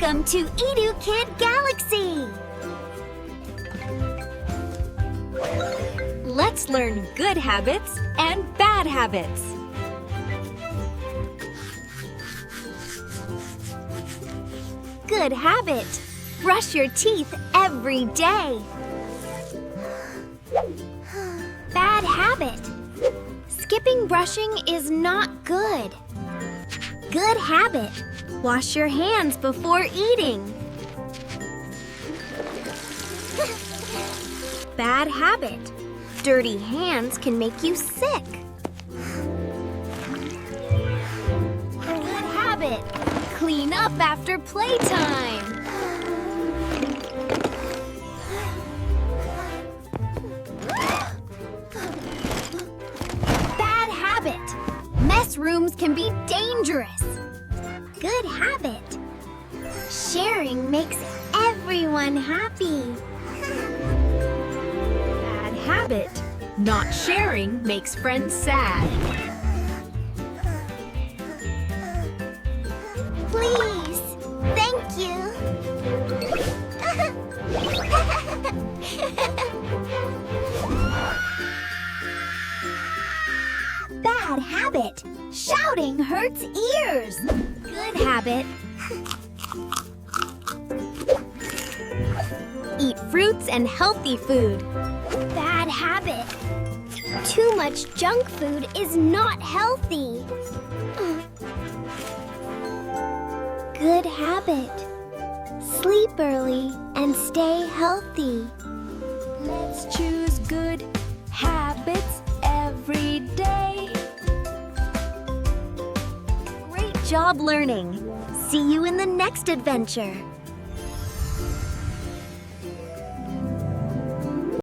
Welcome to Edu Kid Galaxy! Let's learn good habits and bad habits. Good habit. Brush your teeth every day. Bad habit. Skipping brushing is not good. Good habit. Wash your hands before eating. Bad habit. Dirty hands can make you sick. Good habit. Clean up after playtime. Bad habit. Mess rooms can be dangerous. Good habit. Sharing makes everyone happy. Bad habit. Not sharing makes friends sad. Please. Thank you. Bad habit. Shouting hurts ears. Good habit. Eat fruits and healthy food. Bad habit. Too much junk food is not healthy. Good habit. Sleep early and stay healthy. Let's choose good habits every day. Great job learning. See you in the next adventure.